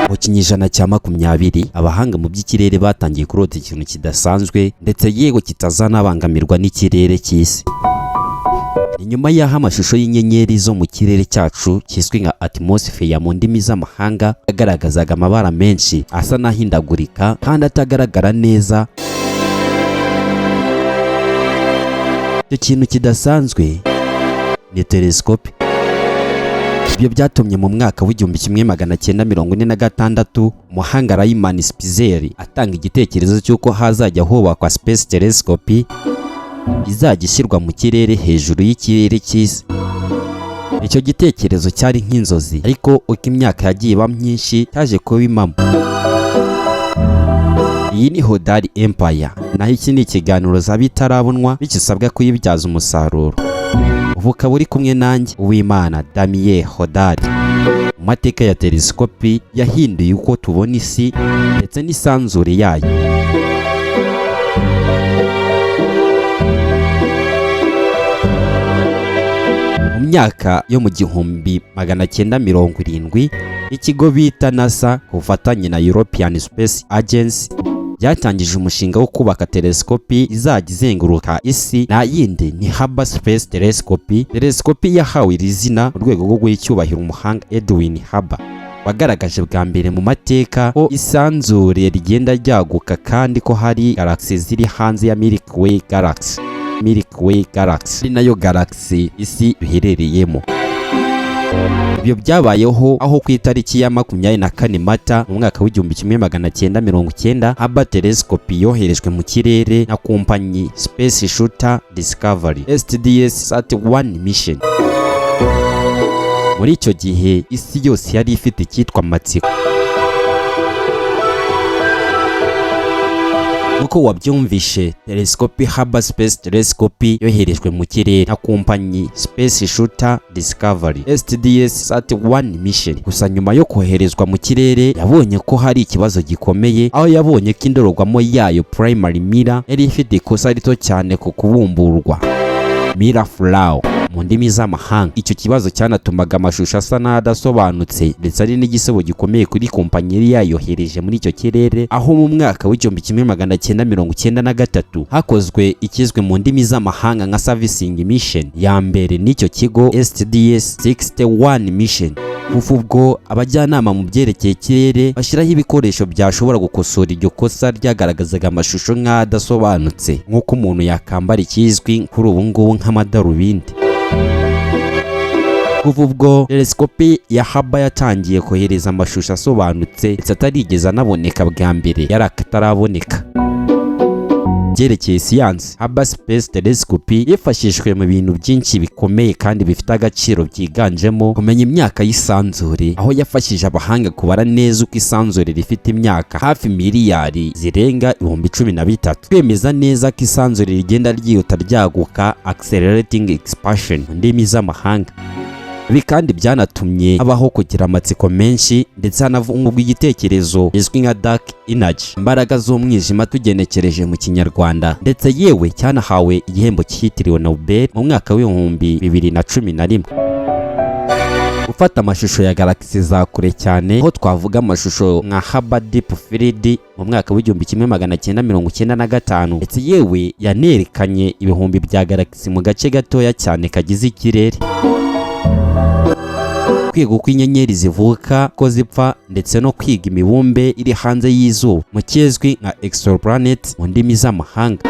Mu kinyejana cya 20 abahanga mu by'ikirere batangiye kurota ikintu kidasanzwe ndetse yewe kitazanabangamirwa n'ikirere cy'isi. Inyuma y'aho amashusho y'inyenyeri zo mu kirere cyacu kiswe nka atmosphere mu ndimi z'amahanga agaragazaga amabara menshi asa n'ahindagurika kandi atagaragara neza, icyo kintu kidasanzwe ni telescope. Ibyo byatumye mu mwaka w'1946 umuhanga Raymond Spitzer atanga igitekerezo cy'uko hazajya hubakwa space telescope izajya ishyirwa mu kirere hejuru y'ikirere cy'isi. Icyo gitekerezo cyari nk'inzozi, ariko uko imyaka yagiye iba myinshi cyaje kuba impamo. Iyi ni Hodari Empire, naho iki ni ikiganiro za Itarabonwa bikisabwa kuyibyaza umusaruro. Ubu ukaba uri kumwe nanjye Uwimana Damien Hodari. Mu mateka ya telescope yahinduye uko tubona isi ndetse n'isanzure yayo. Mu myaka yo mu 1970 ikigo bita NASA ku bufatanye na European Space Agency byatangije umushinga wo kubaka telescope izajya izenguruka isi, na yindi ni Hubble Space Telescope. Telescope yahawe iri zina mu rwego rwo guha icyubahiro umuhanga Edwin Hubble wagaragaje bwa mbere mu mateka ko isanzure rigenda ryaguka kandi ko hari galaxy ziri hanze ya Milky Way Galaxy ari nayo galaxy isi biherereyemo. Ibyo byabayeho aho ku itariki ya 24 Mata mu mwaka w'1990 Hubble Telescope yoherejwe mu kirere na kompanyi Space Shuttle Discovery SDS Sat-1 mission. Muri icyo gihe isi yose yari ifite icyitwa amatsiko. Uko wabyumvishe, telescope Hubble Space Telescope yoherejwe mu kirere na kompanyi Space Shuttle Discovery SDS Sat-1 mission. Gusa nyuma yo koherezwa mu kirere yabonye ko hari ikibazo gikomeye, aho yabonye ko indorerwamo yayo primary mirror yari ifite ikosa rito cyane ku kubumburwa, mirror flaw mu ndimi z'amahanga. Icyo kibazo cyanatumaga amashusho asa n'adasobanutse ndetse ari n'igisebo gikomeye kuri kompanyi yari yayohereje muri icyo kirere. Aho mu mwaka w'1993 hakozwe ikizwe mu ndimi z'amahanga nka servicing mission ya mbere n'icyo kigo SDS 61 mission. Kuva ubwo abajyanama mu byerekeye ikirere bashyiraho ibikoresho byashobora gukosora iryo kosa ryagaragazaga amashusho nk'adasobanutse, nk'uko umuntu yakambara ikizwi kuri ubu ngubu nk'amadarubindi. Kuva ubwo telescope ya Hubble yatangiye kohereza amashusho asobanutse ndetse atarigeze anaboneka bwa mbere, yari akataraboneka. Byerekeye siyansi, Hubble Space Telescope yifashishwe mu bintu byinshi bikomeye kandi bifite agaciro, byiganjemo kumenya imyaka y'isanzure, aho yafashije abahanga kubara neza uko isanzure rifite imyaka hafi miliyari zirenga 13,000, kwemeza neza ko isanzure rigenda ryihuta ryaguka accelerating expansion mu ndimi z'amahanga. Ibi kandi byanatumye habaho kugira amatsiko menshi ndetse hanavumburwa igitekerezo izwi nka dark energy, imbaraga z'umwijima tugenekereje mu kinyarwanda, ndetse yewe cyanahawe igihembo cyitiriwe Nobel mu mwaka w'2011. Gufata amashusho ya galaxy za kure cyane, aho twavuga amashusho nka Hubble Deep Field mu mwaka w'1995, ndetse yewe yanerekanye ibihumbi bya galaxy mu gace gatoya cyane kagize ikirere. Kwiga uko inyenyeri zivuka, ko zipfa, ndetse no kwiga imibumbe iri hanze y'izuba mu kizwi nka exoplanet mu ndimi z'amahanga.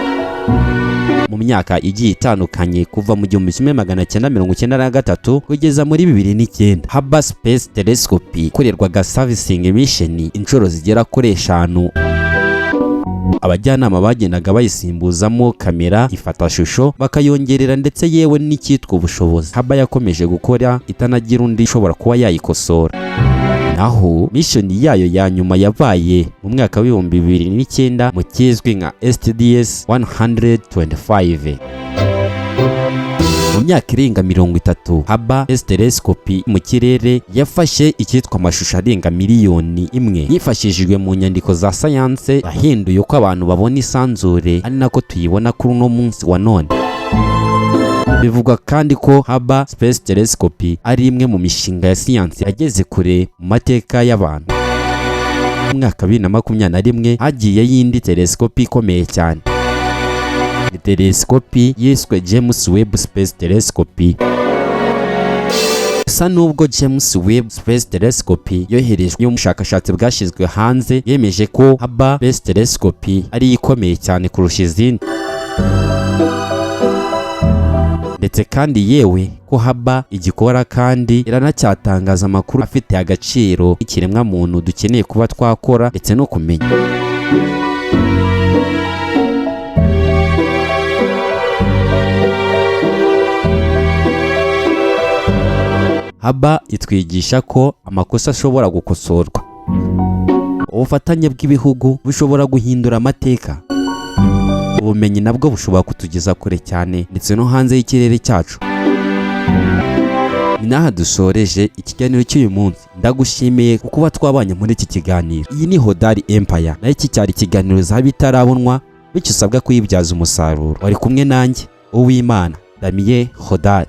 Mu myaka igiye itandukanye kuva mu 1993 kugeza muri 2009, Hubble Space Telescope ikorerwaga servicing mission inshuro zigera kuri 5. Abajyanama bagendaga bayisimbuzamo kamera ifatashusho bakayongerera ndetse yewe n'icyitwa ubushobozi. Hubble yakomeje gukora itanagira undi ishobora kuba yayikosora. Naho mission yayo ya nyuma yabaye mu mwaka w'2009 mu kizwi nka SDS 125. Mu myaka irenga 30, Hubble Space Telescope mu kirere yafashe icyitwa amashusho arenga miliyoni imwe yifashishijwe mu nyandiko za science, yahinduye uko abantu babona isanzure, ari nako tuyibona kuri uno munsi wa none. Bivugwa kandi ko Hubble Space Telescope ari imwe mu mishinga ya siyansi yageze kure mu mateka y'abantu. mu mwaka wa 2021 hagiye yindi telescope ikomeye cyane. Ni telescope yiswe James Webb Space Telescope. Gusa nubwo James Webb Space Telescope yoherejwe y'ubushakashatsi bwashyizwe hanze yemeje ko Hubble Space Telescope ari ikomeye cyane kurusha izindi, ndetse kandi yewe ko Hubble igikora kandi iranacyatangaza amakuru afite agaciro ikiremwa muntu dukeneye kuba twakora ndetse no kumenya. Hubble itwigisha ko amakosa ashobora gukosorwa. Ubufatanye bw'ibihugu bushobora guhindura amateka. Ubumenyi nabwo bushobora kutugeza kure cyane ndetse no hanze y'ikirere cyacu. Naha dusoreje ikiganiro cy'uyu munsi. Ndagushimiye kuba twabanye muri iki kiganiro. Iyi ni Hodari Empire, nayo iki cyari ikiganiro Zahabu Itarabonwa, bityo usabwa kuyibyaza umusaruro. Wari kumwe nanjye Uwimana Damiye Hodari.